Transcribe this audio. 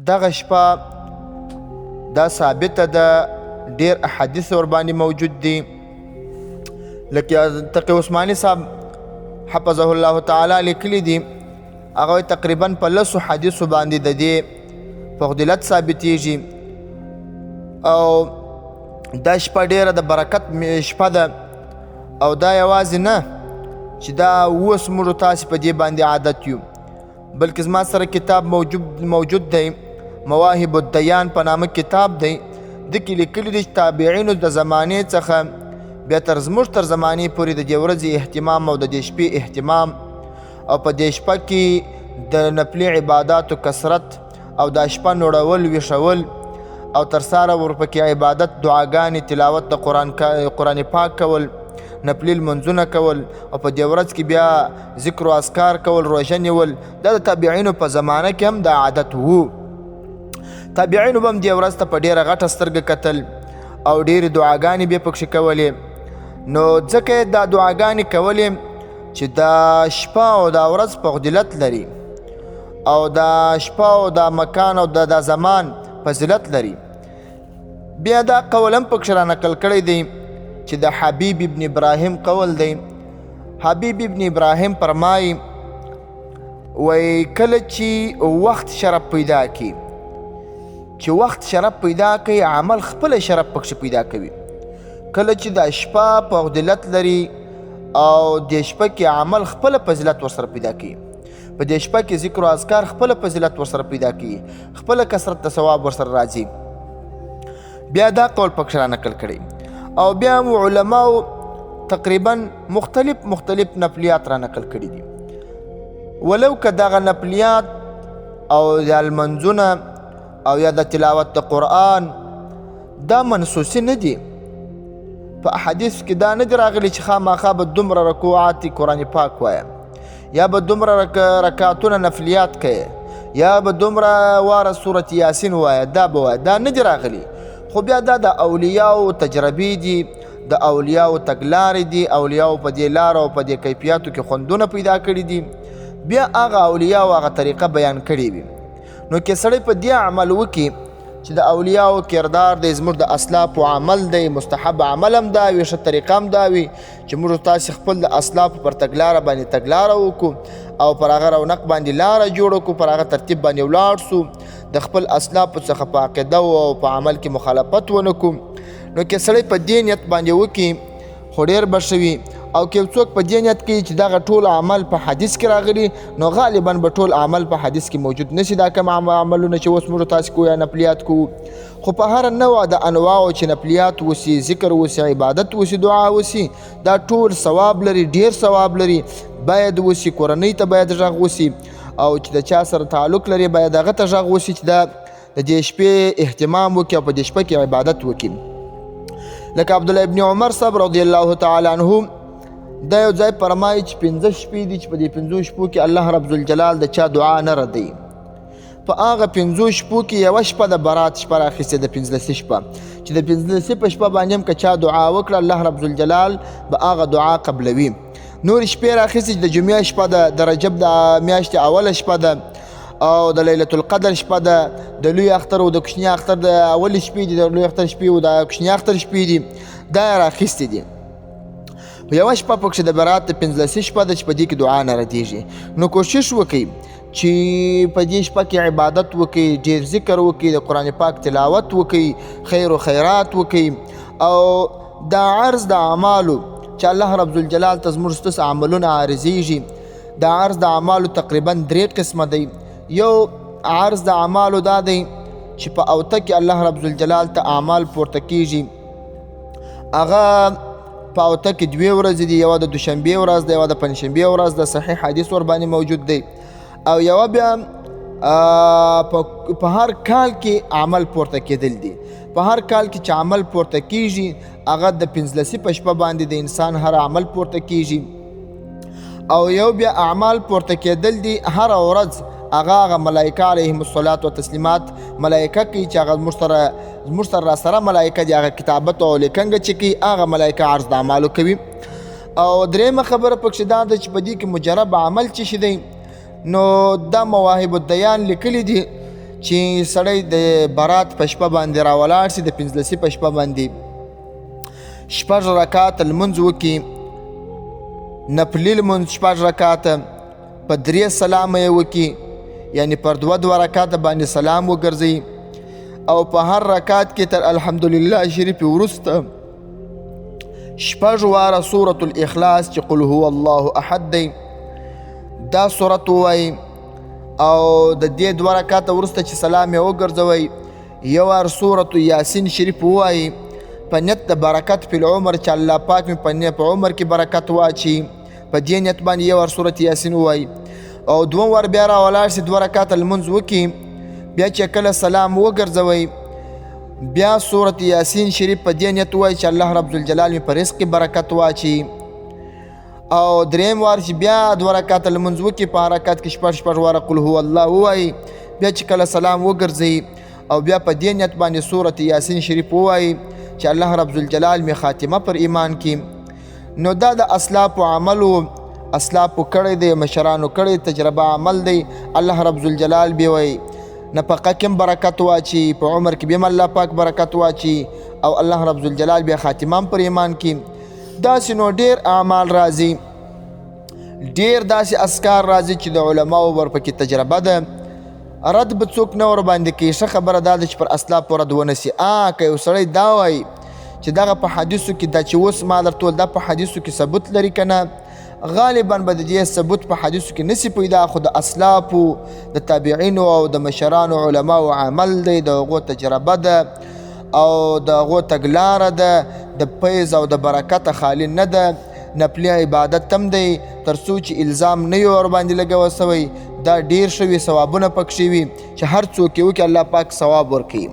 دغه شپه دا ثابته ده، ډېر احادیث ورباندې موجود دي. لکه تقي عثماني صاحب حفظه الله تعالی لیکلي دي، هغه تقریبا په 10 حدیثو باندې د دې فضیلت ثابتېږي. او دا شپه ډېره د برکت شپه ده، او دا یوازې نه چې دا اوس موږ تاسې په دې باندې عادت یو، بلکې زما سره کتاب موجود دی، مواهب الدیان په نامه کتاب دی. دکې لیکلي دي چې تابعینو د زمانې څخه بیا تر زموږ تر زمانې پورې د دې ورځې اهتمام او د دې شپې اهتمام، او په دې شپه کې د نفلي عباداتو کثرت، او دا شپه نوړول ویښول، او ترسره ورپکې عبادت، دعاګانې، تلاوت د قرآن پاک کول، نفلي لمونځونه کول، او په دې ورځ کې بیا ذکر و اذکار کول، روژه نیول. دا د تابعینو په زمانه کې هم دا عادت وو. تابعینو به هم دې ورځ ته په ډېره غټه سترګه کتل، او ډېرې دعاګانې به یې پکښې کولې. نو ځکه یې دا دعاګانې کولې چې دا شپه او دا ورځ فضیلت لري، او دا شپه او دا مکان او دا زمان فضیلت لري. بیا دا قول هم پکښې را نقل کړی دی چې د حبیب ابن ابراهیم قول دی. حبیب ابن ابراهیم فرمایي وایي کله چې وخت شرف پیدا کی، چې وخت شرف پیدا کوي، عمل خپل شرف پکښې پیدا کوي. کله چې دا شپه فضیلت لري او د شپه کې عمل خپل فضیلت ورسره پیدا کوي، په دې شپه کې ذکر او اذکار خپل فضیلت ورسره پیدا کوي، خپل کثرت د ثواب ورسره راځي. بیا دا قول پکښې را نقل کړی. او بیا علماو تقریبا مختلف نفلیات را نقل کړي دي، ولو که دغه نفلیات او یا المنځونه او یا د تلاوت د قرآن دا منسوسي نه دي. په احادیث کې دا نه دي راغلي چې خامخا به دومره رکوعات قرآن پاک وایه، یا به دومره رکعتونه نفلیات کوي، یا به دومره واره سورة یاسین وایه، دا به وایه، دا نه دي راغلي. خو بیا دا د اولیاو تجربې دي، د اولیاو تګلارې دي، اولیاو په دې لارو او په دې کیفیاتو کې خوندونه پیدا کړي دي، بیا هغه اولیاو هغه طریقه بیان کړي وي. نو که سړی په دې عمل وکړي چې د اولیاو کردار دی، زموږ د اسلافو عمل دی، مستحب عمل هم دا وي، ښه طریقه هم دا وي چې موږ تاسې خپل د اسلافو پر تګلاره باندې تګلاره وکړو، او پر هغه رونق باندې لاره جوړه کړو، پر هغه ترتیب باندې ولاړ سو، د خپل اسلافو څخه په عقیده او په عمل کې مخالفت ونه کړو. نو که سړی په دې نیت باندې وکړي خو ډېر به ښه وي. او که څوک په دې نیت کوي چې دغه ټول عمل په حدیث کې راغلي، نو غالبا به ټول عمل په حدیث کې موجود نشي. دا کوم عملونه چې اوس موږ تاسې کوو یا نفلیات کوو، خو په هر نوع د انواعو چې نفلیات وسي، ذکر وسي، عبادت وسي، دعا وسي، دا ټول ثواب لري، ډېر ثواب لري. باید وسي، کورنۍ ته باید غږ وسي، او چې د چا سره تعلق لري باید هغه ته غږ وسي چې دا د دې شپې اهتمام وکړي او په دې شپه کې عبادت وکړي. لکه عبدالله ابن عمر صاحب رضی الله تعالی عنه دا یو ځای فرمایي چې 5 شپې دي چې په دې 5 شپو کې الله رب الجلال د چا دعا نه ردوي. په هغه 5 شپو کې یوه شپه د برات شپه راخیستې، د 15 شپه چې د 15 په شپه باندې هم که چا دعا وکړه، الله رب الجلال به هغه دعا قبلوي. نور شپې راخیستې چې د جمعې شپه ده، د رجب د میاشتې اوله شپه ده، او د لیلة القدر شپه ده، د لوی اختر او د کوچني اختر د اول شپې دي، د لوی اختر شپې او د کوچني اختر شپې دي، دا راخیستې دي. یوه شپه پکښې د برات د 15 شپه ده چې په دې کې دعا نه ردېږي. نو کوشش وکړئ چې په دې شپه کې عبادت وکړئ، ډېر ذکر وکړئ، د قرآن پاک تلاوت وکړئ، خیر و خیرات وکړئ. او دا عرض د اعمالو چې الله رب الجلال ته زموږ ستاسو عملونه عارضېږي، دا عرض د اعمالو تقریبا 3 قسمه دی. یو عرض د اعمالو دا دی چې په اوته کې الله رب الجلال ته اعمال پورته کېږي. هغه په اوته کې 2 ورځې دي، یوه د دوشنبې ورځ ده، یوه د پنجشنبې ورځ ده، صحیح حدیث ورباندې موجود دی. او یوه بیا په هر کال کې عمل پورته کېدل دي. په هر کال کې چې عمل پورته کېږي، هغه د 15 په شپه باندې د انسان هر عمل پورته کېږي. او یو بیا اعمال پورته کېدل دي هر ورځ، هغه ملائکه علیهم الصلاة والتسلیمات ملائکه کوي چې هغه زموږ سره راسره ملائکه دي، هغه کتابت او لیکنګه چې کوي، هغه ملائکه عرض د اعمالو کوي. او درېیمه خبره پکښې دا ده چې په دې کې مجرب عمل چې شي دی، نو دا مواهب الدیان لیکلی دي چې سړی د برات په شپه باندې راولاړ سي، د پنځلسي په شپه باندې 6 رکعات لمونځ وکړي، نفلي لمونځ 6 رکعاته، په 3 سلام یې وکړي، یعنی پر 2 رکعاته باندې سلام وګرځي، او په هر رکعت کې تر الحمدلله شریف وروسته 6 واره سورة الاخلاص چې قل هو الله احد دی دا سورت ووایي، او د دې 2 رکعاته وروسته چې سلام یې وګرځوئ 1 وار سورة یاسین شریف ووایي په نیت د برکت په العمر چې الله پاک مې په عمر کې برکت واچي، په دې نیت باندې 1 وار سورة یاسین ووایي، او 2 وار بیا راولاړ سي 2 رکعاته لمونځ وکړي، بیا چې کله سلام وګرځوئ بیا سورة یاسین شریف په دې نیت ووایي چې الله رب الجلال مې په رزق کې برکت واچي، او 3 وار چې بیا 2 رکعاته لمونځ وکړي په هر رکعت کې 6 واره قل هو الله ووایي، بیا چې کله سلام وګرځي او بیا په دې نیت باندې سورة یاسین شریف ووایي چې الله رب الجلال مې خاتمه پر ایمان کې. نو دا د اسلافو عملو اسلافو کړی دی، مشرانو کړی تجربه عمل دی. الله رب الجلال به وایي نفقه کې برکت واچي، په عمر کې به الله پاک برکت واچي، او الله رب الجلال به خاتمه پر ایمان کې. داسې نو ډیر اعمال راځي، ډیر داسې اسکار راځي چې د علماو ورپکې تجربه ده، رد به څوک نه ور باندې کوي. ښه خبره دا ده چې پر اسلافو رد ونه سي. که یو سړی دا وایي چې دغه په حدیثو کې دا چې اوس ما درته ویل دا په حدیثو کې ثبوت لري که نه، غالبا به د دې ثبوت په حدیثو کې نسی پیدا، خو د اسلافو د تابعینو او د مشرانو علماو عمل دی، د هغو تجربه ده او د هغو تګلاره ده، د فیض او د برکت خالی نه ده، نفلي عبادت تم دی، تر څو چې الزام نه وي ور باندې لګول سوی. دا ډیر شوي ثوابونه پکښې وي چې هر څوک یې وکړي الله پاک ثواب ورکوي.